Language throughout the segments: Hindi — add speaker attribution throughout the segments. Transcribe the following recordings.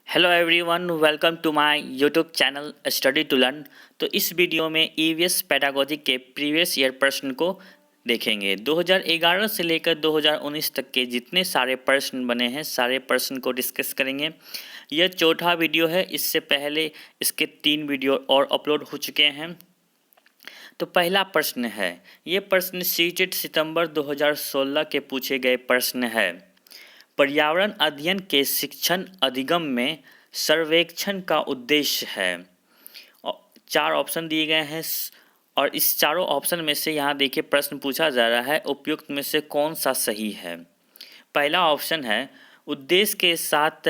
Speaker 1: Hello everyone, welcome to my YouTube channel study to learn. तो इस वीडियो में ईवीएस पेडागोजी के प्रीवियस ईयर प्रश्न को देखेंगे। 2011 से लेकर 2019 तक के जितने सारे प्रश्न बने हैं सारे प्रश्न को डिस्कस करेंगे। यह चौथा वीडियो है। इससे पहले इसके 3 वीडियो और अपलोड हो चुके हैं। तो पहला प्रश्न है, ये प्रश्न सीटेट सितंबर 2016 के पूछे गए प्रश्न है। पर्यावरण अध्ययन के शिक्षण अधिगम में सर्वेक्षण का उद्देश्य है। 4 ऑप्शन दिए गए हैं और इस चारों ऑप्शन में से यहाँ देखिए प्रश्न पूछा जा रहा है, उपयुक्त में से कौन सा सही है। पहला ऑप्शन है उद्देश्य के साथ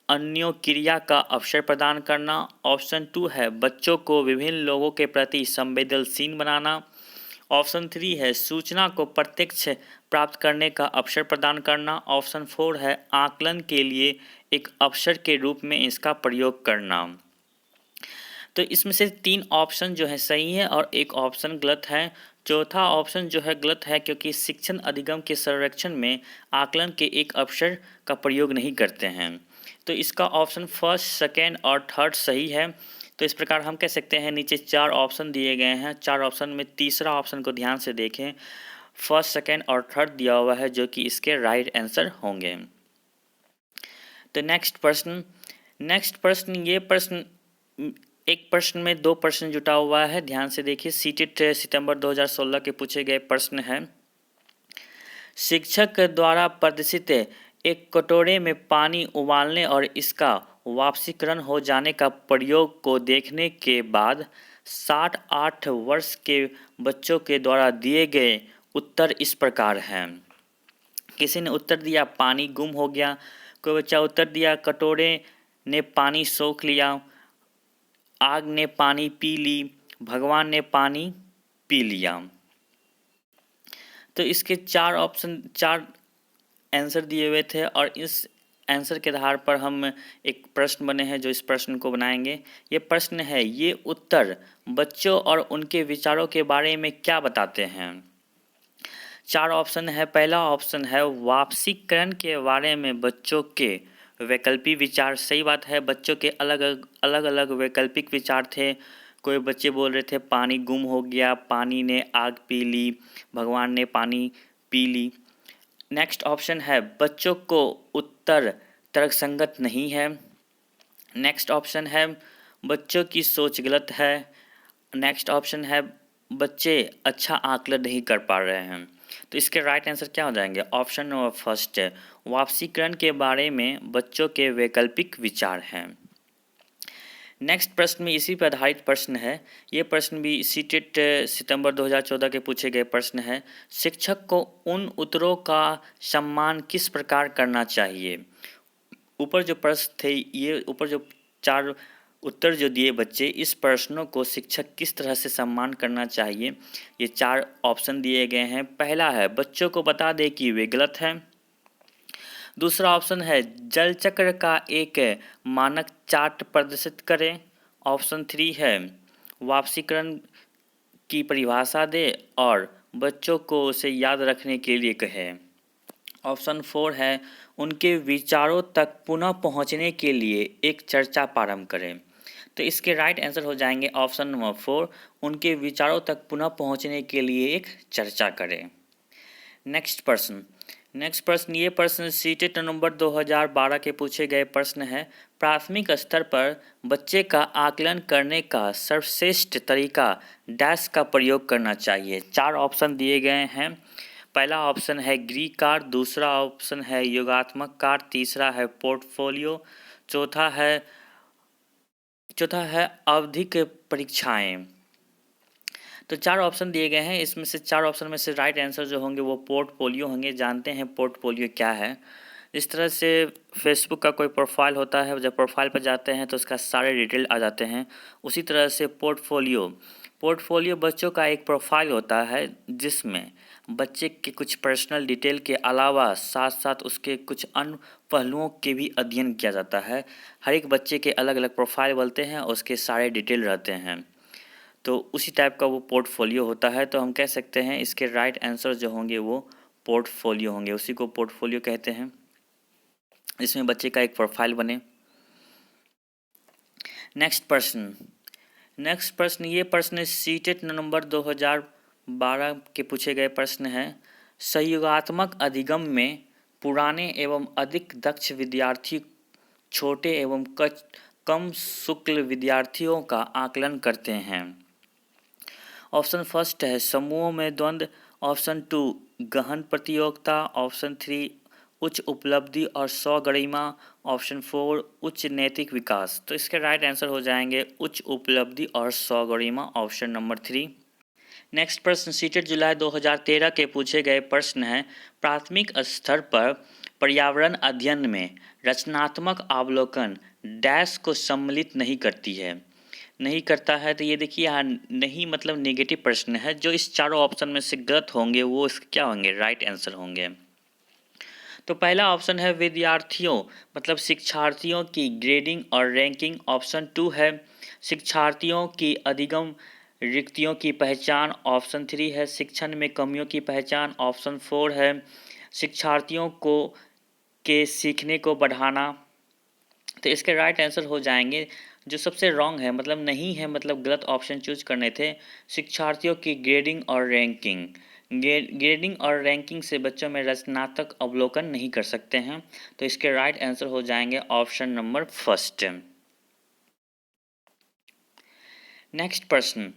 Speaker 1: अन्यों क्रिया का अवसर प्रदान करना। ऑप्शन 2 है बच्चों को विभिन्न लोगों के प्रति संवेदनशील बनाना। ऑप्शन 3 है सूचना को प्रत्यक्ष प्राप्त करने का अवसर प्रदान करना। ऑप्शन 4 है आकलन के लिए एक अवसर के रूप में इसका प्रयोग करना। तो इसमें से 3 ऑप्शन जो है सही है और एक ऑप्शन गलत है। चौथा ऑप्शन जो है गलत है क्योंकि शिक्षण अधिगम के संरक्षण में आकलन के एक अवसर का प्रयोग नहीं करते हैं। तो इसका ऑप्शन फर्स्ट, सेकेंड और थर्ड सही है। तो इस प्रकार हम कह सकते हैं नीचे 4 ऑप्शन दिए गए हैं। 4 ऑप्शन में तीसरा ऑप्शन को ध्यान से देखें, फर्स्ट, सेकेंड और थर्ड दिया हुआ है जो कि इसके राइट आंसर होंगे। तो नेक्स्ट प्रश्न ये प्रश्न एक प्रश्न में 2 प्रश्न जुटा हुआ है, ध्यान से देखिए। सीटेट सितंबर 2016 के पूछे गए प्रश्न है। शिक्षक द्वारा प्रदर्शित एक कटोरे में पानी उबालने और इसका वाष्पीकरण हो जाने का प्रयोग को देखने के बाद 68 वर्ष के बच्चों के द्वारा दिए गए उत्तर इस प्रकार हैं। किसी ने उत्तर दिया पानी गुम हो गया, कोई बच्चा उत्तर दिया कटोरे ने पानी सोख लिया, आग ने पानी पी ली, भगवान ने पानी पी लिया। तो इसके 4 आंसर दिए हुए थे और इस आंसर के आधार पर हम एक प्रश्न बने हैं जो इस प्रश्न को बनाएंगे। ये प्रश्न है, ये उत्तर बच्चों और उनके विचारों के बारे में क्या बताते हैं। 4 ऑप्शन है। पहला ऑप्शन है वाष्पीकरण के बारे में बच्चों के वैकल्पिक विचार। सही बात है, बच्चों के अलग अलग वैकल्पिक विचार थे। कोई बच्चे बोल रहे थे पानी गुम हो गया, पानी ने आग पी ली, भगवान ने पानी पी ली। नेक्स्ट ऑप्शन है बच्चों को उत्तर तर्कसंगत नहीं है। नेक्स्ट ऑप्शन है बच्चों की सोच गलत है। नेक्स्ट ऑप्शन है बच्चे अच्छा आकलन नहीं कर पा रहे हैं। तो इसके राइट आंसर क्या हो जाएंगे? ऑप्शन नंबर फर्स्ट है वाष्पीकरण के बारे में बच्चों के वैकल्पिक विचार हैं। नेक्स्ट प्रश्न में इसी पर आधारित प्रश्न है। ये प्रश्न भी सीटेट सितंबर 2014 के पूछे गए प्रश्न है। शिक्षक को उन उत्तरों का सम्मान किस प्रकार करना चाहिए। ऊपर जो प्रश्न थे, ये ऊपर जो 4 उत्तर जो दिए बच्चे, इस प्रश्नों को शिक्षक किस तरह से सम्मान करना चाहिए, ये 4 ऑप्शन दिए गए हैं। पहला है बच्चों को बता दे कि वे गलत हैं। दूसरा ऑप्शन है जल चक्र का एक मानक चार्ट प्रदर्शित करें। ऑप्शन 3 है वाष्पीकरण की परिभाषा दे और बच्चों को उसे याद रखने के लिए कहे। ऑप्शन 4 है उनके विचारों तक पुनः पहुंचने के लिए एक चर्चा प्रारंभ करें। तो इसके राइट आंसर हो जाएंगे ऑप्शन नंबर 4, उनके विचारों तक पुनः पहुंचने के लिए एक चर्चा करें। नेक्स्ट प्रश्न ये प्रश्न सीटेट नवंबर 2012 के पूछे गए प्रश्न है। प्राथमिक स्तर पर बच्चे का आकलन करने का सर्वश्रेष्ठ तरीका डैश का प्रयोग करना चाहिए। 4 ऑप्शन दिए गए हैं। पहला ऑप्शन है ग्रीक कार्ड, दूसरा ऑप्शन है योगात्मक कार्ड, तीसरा है पोर्टफोलियो, चौथा है आवधिक परीक्षाएं। तो 4 ऑप्शन दिए गए हैं। इसमें से 4 ऑप्शन में से राइट आंसर जो होंगे वो पोर्टफोलियो होंगे। जानते हैं पोर्टफोलियो क्या है। इस तरह से फेसबुक का कोई प्रोफाइल होता है, जब प्रोफाइल पर जाते हैं तो उसका सारे डिटेल आ जाते हैं। उसी तरह से पोर्टफोलियो बच्चों का एक प्रोफाइल होता है जिसमें बच्चे के कुछ पर्सनल डिटेल के अलावा साथ साथ उसके कुछ अन्य पहलुओं के भी अध्ययन किया जाता है। हर एक बच्चे के अलग अलग प्रोफाइल बनते हैं और उसके सारे डिटेल रहते हैं, तो उसी टाइप का वो पोर्टफोलियो होता है। तो हम कह सकते हैं इसके राइट आंसर जो होंगे वो पोर्टफोलियो होंगे, उसी को पोर्टफोलियो कहते हैं। इसमें बच्चे का एक प्रोफाइल बने। नेक्स्ट प्रश्न ये प्रश्न सीटेट नवंबर 2012 के पूछे गए प्रश्न है। सहयोगात्मक अधिगम में पुराने एवं अधिक दक्ष विद्यार्थी छोटे एवं कम शुल्क विद्यार्थियों का आकलन करते हैं। ऑप्शन फर्स्ट है समूहों में द्वंद्व, ऑप्शन 2 गहन प्रतियोगिता, ऑप्शन 3 उच्च उपलब्धि और स्वगरिमा, ऑप्शन 4 उच्च नैतिक विकास। तो इसके राइट आंसर हो जाएंगे उच्च उपलब्धि और स्वगरिमा, ऑप्शन नंबर 3। नेक्स्ट प्रश्न सीटेट जुलाई 2013 के पूछे गए प्रश्न है। प्राथमिक स्तर पर पर्यावरण अध्ययन में रचनात्मक अवलोकन डैश को सम्मिलित नहीं करती है, नहीं करता है। तो ये देखिए यहाँ नहीं मतलब नेगेटिव प्रश्न है। जो इस चारों ऑप्शन में से गलत होंगे वो इसके क्या होंगे, राइट आंसर होंगे। तो पहला ऑप्शन है विद्यार्थियों मतलब शिक्षार्थियों की ग्रेडिंग और रैंकिंग, ऑप्शन 2 है शिक्षार्थियों की अधिगम रिक्तियों की पहचान, ऑप्शन 3 है शिक्षण में कमियों की पहचान, ऑप्शन 4 है शिक्षार्थियों को के सीखने को बढ़ाना। तो इसके राइट आंसर हो जाएंगे जो सबसे रॉन्ग है मतलब नहीं है मतलब गलत ऑप्शन चूज करने थे, शिक्षार्थियों की ग्रेडिंग और रैंकिंग। ग्रेडिंग और रैंकिंग से बच्चों में रचनात्मक अवलोकन नहीं कर सकते हैं। तो इसके राइट आंसर हो जाएंगे ऑप्शन नंबर फर्स्ट। नेक्स्ट प्रश्न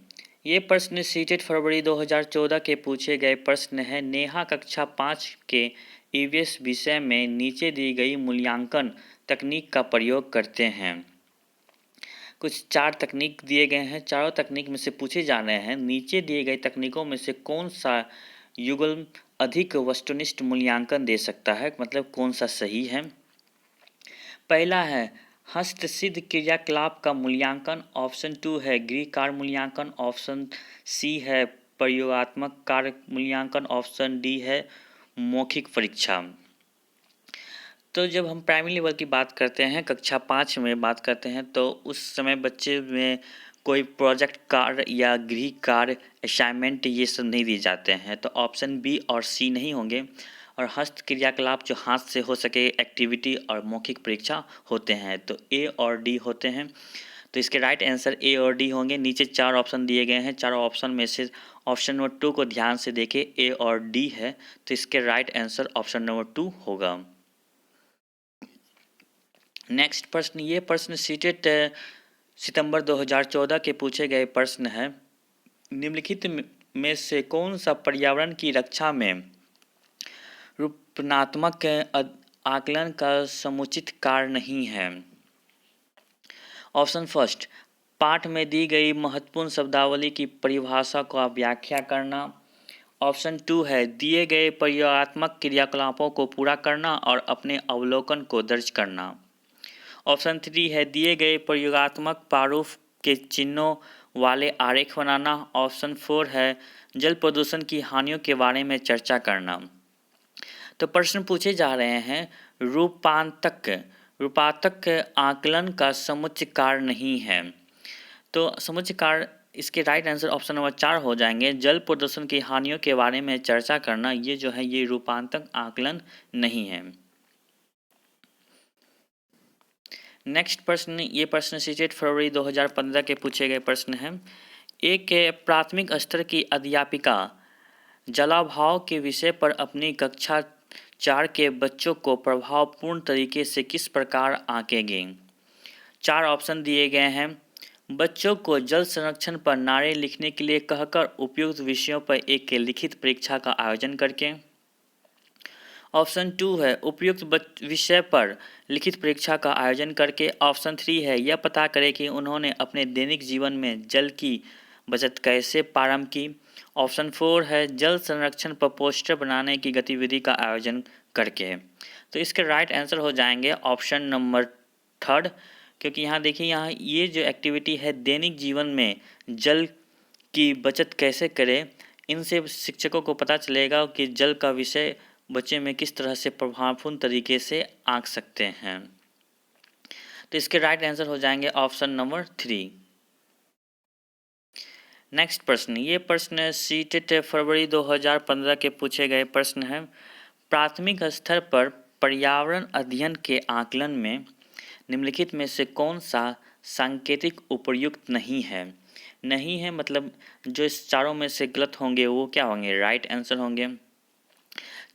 Speaker 1: ये प्रश्न सीटेट फरवरी 2014 के पूछे गए प्रश्न है। नेहा कक्षा 5 के ईवीएस विषय में नीचे दी गई मूल्यांकन तकनीक का प्रयोग करते हैं। कुछ 4 तकनीक दिए गए हैं, चारों तकनीक में से पूछे जा रहे हैं नीचे दिए गए तकनीकों में से कौन सा युगल अधिक वस्तुनिष्ठ मूल्यांकन दे सकता है, मतलब कौन सा सही है। पहला है हस्तसिद्ध क्रियाकलाप का मूल्यांकन, ऑप्शन 2 है गृह कार्य मूल्यांकन, ऑप्शन सी है प्रयोगात्मक कार्य मूल्यांकन, ऑप्शन डी है मौखिक परीक्षा। तो जब हम प्राइमरी लेवल की बात करते हैं कक्षा 5 में बात करते हैं तो उस समय बच्चे में कोई प्रोजेक्ट कार्य या गृह कार्य असाइनमेंट ये सब नहीं दिए जाते हैं। तो ऑप्शन बी और सी नहीं होंगे और हस्त क्रियाकलाप जो हाथ से हो सके एक्टिविटी और मौखिक परीक्षा होते हैं तो ए और डी होते हैं। तो इसके राइट आंसर ए और डी होंगे। नीचे 4 ऑप्शन दिए गए हैं, चारों ऑप्शन में से ऑप्शन नंबर 2 को ध्यान से देखें ए और डी है तो इसके राइट आंसर ऑप्शन नंबर 2 होगा। नेक्स्ट प्रश्न ये प्रश्न सीटेट सितंबर 2014 के पूछे गए प्रश्न है। निम्नलिखित में से कौन सा पर्यावरण की रक्षा में रूपनात्मक आकलन का समुचित कार्य नहीं है। ऑप्शन फर्स्ट पाठ में दी गई महत्वपूर्ण शब्दावली की परिभाषा का व्याख्या करना, ऑप्शन 2 है दिए गए प्रयोगात्मक क्रियाकलापों को पूरा करना और अपने अवलोकन को दर्ज करना, ऑप्शन 3 है दिए गए प्रयोगात्मक प्रारूप के चिन्हों वाले आरेख बनाना, ऑप्शन 4 है जल प्रदूषण की हानियों के बारे में चर्चा करना। तो प्रश्न पूछे जा रहे हैं रूपात्मक आकलन का समुच्चय कार्य नहीं है। तो समुच्चय कार्य इसके राइट आंसर ऑप्शन नंबर 4 हो जाएंगे। जल प्रदूषण की हानियों के बारे में चर्चा करना ये जो है ये रूपात्मक आकलन नहीं है। नेक्स्ट प्रश्न ये प्रश्न सीटेट फरवरी 2015 के पूछे गए प्रश्न हैं। एक प्राथमिक स्तर की अध्यापिका जलाभाव के विषय पर अपनी कक्षा 4 के बच्चों को प्रभावपूर्ण तरीके से किस प्रकार आंकेंगे। 4 ऑप्शन दिए गए हैं। बच्चों को जल संरक्षण पर नारे लिखने के लिए कहकर उपयुक्त विषयों पर एक लिखित परीक्षा का आयोजन करके, ऑप्शन 2 है उपयुक्त विषय पर लिखित परीक्षा का आयोजन करके, ऑप्शन 3 है यह पता करें कि उन्होंने अपने दैनिक जीवन में जल की बचत कैसे प्रारंभ की, ऑप्शन 4 है जल संरक्षण पर पोस्टर बनाने की गतिविधि का आयोजन करके। तो इसके राइट आंसर हो जाएंगे ऑप्शन नंबर 3, क्योंकि यहाँ देखिए यहाँ ये जो एक्टिविटी है दैनिक जीवन में जल की बचत कैसे करें, इनसे शिक्षकों को पता चलेगा कि जल का विषय बच्चे में किस तरह से प्रभावपूर्ण तरीके से आंक सकते हैं। तो इसके राइट आंसर हो जाएंगे ऑप्शन नंबर 3। नेक्स्ट प्रश्न ये प्रश्न सीटेट फरवरी 2015 के पूछे गए प्रश्न हैं। प्राथमिक स्तर पर पर्यावरण अध्ययन के आकलन में निम्नलिखित में से कौन सा सांकेतिक उपयुक्त नहीं है? नहीं है मतलब जो इस चारों में से गलत होंगे वो क्या होंगे? राइट आंसर होंगे।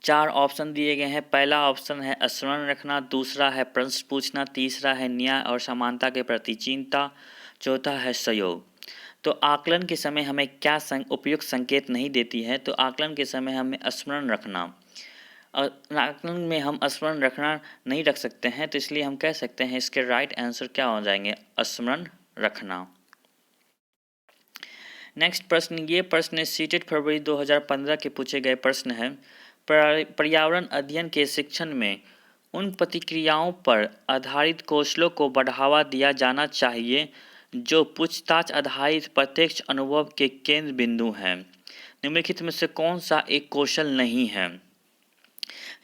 Speaker 1: 4 ऑप्शन दिए गए हैं। पहला ऑप्शन है स्मरण रखना, दूसरा है प्रश्न पूछना, तीसरा है न्याय और समानता के प्रति चिंता, चौथा है सहयोग। तो आकलन के समय हमें क्या उपयुक्त संकेत नहीं देती है? तो आकलन के समय हमें स्मरण रखना, आकलन में हम स्मरण रखना नहीं रख सकते हैं, तो इसलिए हम कह सकते हैं इसके राइट आंसर क्या हो जाएंगे? स्मरण रखना। नेक्स्ट प्रश्न, ये प्रश्न सीटेड फरवरी 2015 के पूछे गए प्रश्न है। पर्यावरण अध्ययन के शिक्षण में उन प्रतिक्रियाओं पर आधारित कौशलों को बढ़ावा दिया जाना चाहिए जो पूछताछ आधारित प्रत्यक्ष अनुभव के केंद्र बिंदु हैं। निम्नलिखित में से कौन सा एक कौशल नहीं है?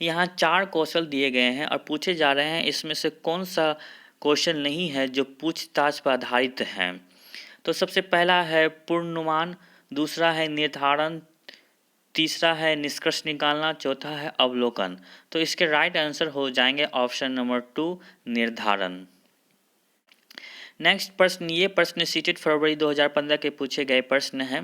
Speaker 1: यहाँ 4 कौशल दिए गए हैं और पूछे जा रहे हैं इसमें से कौन सा कौशल नहीं है जो पूछताछ पर आधारित है। तो सबसे पहला है पूर्वानुमान, दूसरा है निर्धारण, तीसरा है निष्कर्ष निकालना, चौथा है अवलोकन। तो इसके राइट आंसर हो जाएंगे ऑप्शन नंबर 2 निर्धारण। नेक्स्ट प्रश्न, ये प्रश्न सीटेड फरवरी 2015 के पूछे गए प्रश्न है।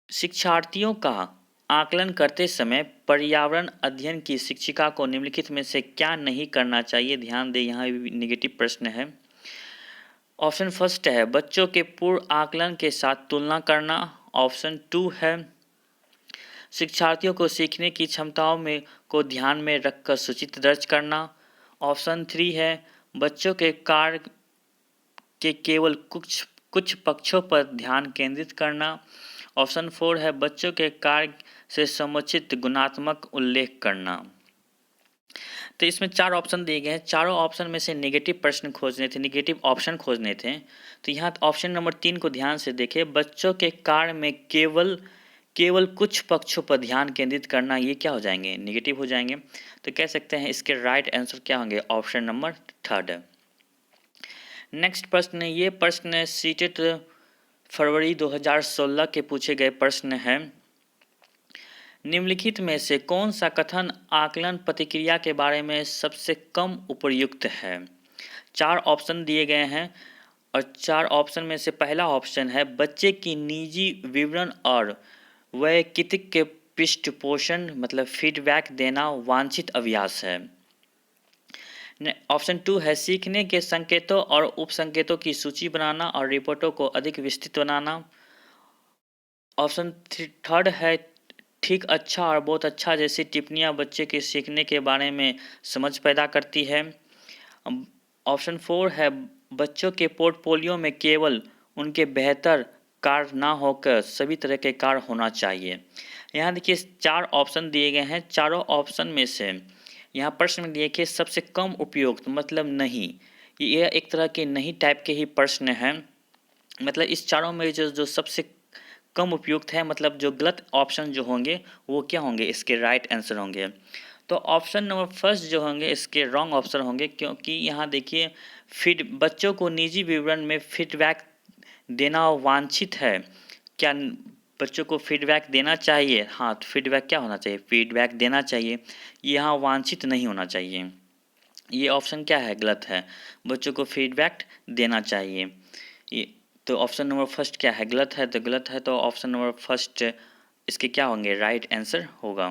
Speaker 1: शिक्षार्थियों का आकलन करते समय पर्यावरण अध्ययन की शिक्षिका को निम्नलिखित में से क्या नहीं करना चाहिए? ध्यान दें, यहाँ निगेटिव प्रश्न है। ऑप्शन फर्स्ट है बच्चों के पूर्व आकलन के साथ तुलना करना। ऑप्शन 2 है शिक्षार्थियों को सीखने की क्षमताओं में को ध्यान में रखकर सूचित दर्ज करना। ऑप्शन 3 है बच्चों के कार्य के केवल कुछ पक्षों पर ध्यान केंद्रित करना। ऑप्शन 4 है बच्चों के कार्य से समुचित गुणात्मक उल्लेख करना। तो इसमें 4 ऑप्शन दिए गए हैं। चारों ऑप्शन में से नेगेटिव प्रश्न खोजने थे, नेगेटिव ऑप्शन खोजने थे। तो यहाँ ऑप्शन नंबर 3 को ध्यान से देखें, बच्चों के कार्य में केवल कुछ पक्षों पर ध्यान केंद्रित करना, ये क्या हो जाएंगे? नेगेटिव हो जाएंगे। तो कह सकते हैं इसके राइट आंसर क्या होंगे? Option number 3। नेक्स्ट प्रश्न, ये प्रश्न सीटेड फरवरी 2016 के पूछे गए प्रश्न है। निम्नलिखित में से कौन सा कथन आकलन प्रतिक्रिया के बारे में सबसे कम उपयुक्त है? 4 ऑप्शन दिए गए हैं और 4 ऑप्शन में से पहला ऑप्शन है बच्चे की निजी विवरण और वैयक्तिक के पृष्ठपोषण मतलब फीडबैक देना वांछित अभ्यास है। ऑप्शन 2 है सीखने के संकेतों और उपसंकेतों की सूची बनाना और रिपोर्टों को अधिक विस्तृत बनाना। ऑप्शन 3 है ठीक, अच्छा और बहुत अच्छा जैसी टिप्पणियां बच्चे के सीखने के बारे में समझ पैदा करती है। ऑप्शन 4 है बच्चों के पोर्टफोलियो में केवल उनके बेहतर कार्य ना होकर सभी तरह के कार्य होना चाहिए। यहाँ देखिए 4 ऑप्शन दिए गए हैं। चारों ऑप्शन में से यहाँ प्रश्न में देखिए सबसे कम उपयुक्त मतलब नहीं, ये एक तरह के नहीं टाइप के ही प्रश्न हैं। मतलब इस चारों में जो सबसे कम उपयुक्त है, मतलब जो गलत ऑप्शन जो होंगे वो क्या होंगे? इसके राइट आंसर होंगे। तो ऑप्शन नंबर फर्स्ट जो होंगे इसके रॉन्ग ऑप्शन होंगे, क्योंकि यहाँ देखिए बच्चों को निजी विवरण में फीडबैक देना वांछित है। क्या बच्चों को फीडबैक देना चाहिए? हाँ, तो फीडबैक क्या होना चाहिए? फीडबैक देना चाहिए। यहाँ वांछित नहीं होना चाहिए। ये ऑप्शन क्या है? गलत है। बच्चों को फीडबैक देना चाहिए। ये तो ऑप्शन नंबर फर्स्ट क्या है? गलत है। तो गलत है तो ऑप्शन नंबर फर्स्ट इसके क्या होंगे? राइट आंसर होगा।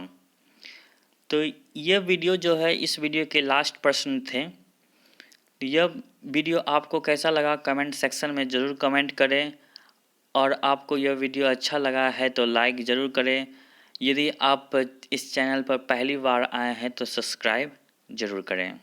Speaker 1: तो यह वीडियो जो है इस वीडियो के लास्ट प्रश्न थे। यह वीडियो आपको कैसा लगा कमेंट सेक्शन में ज़रूर कमेंट करें, और आपको यह वीडियो अच्छा लगा है तो लाइक ज़रूर करें। यदि आप इस चैनल पर पहली बार आए हैं तो सब्सक्राइब ज़रूर करें।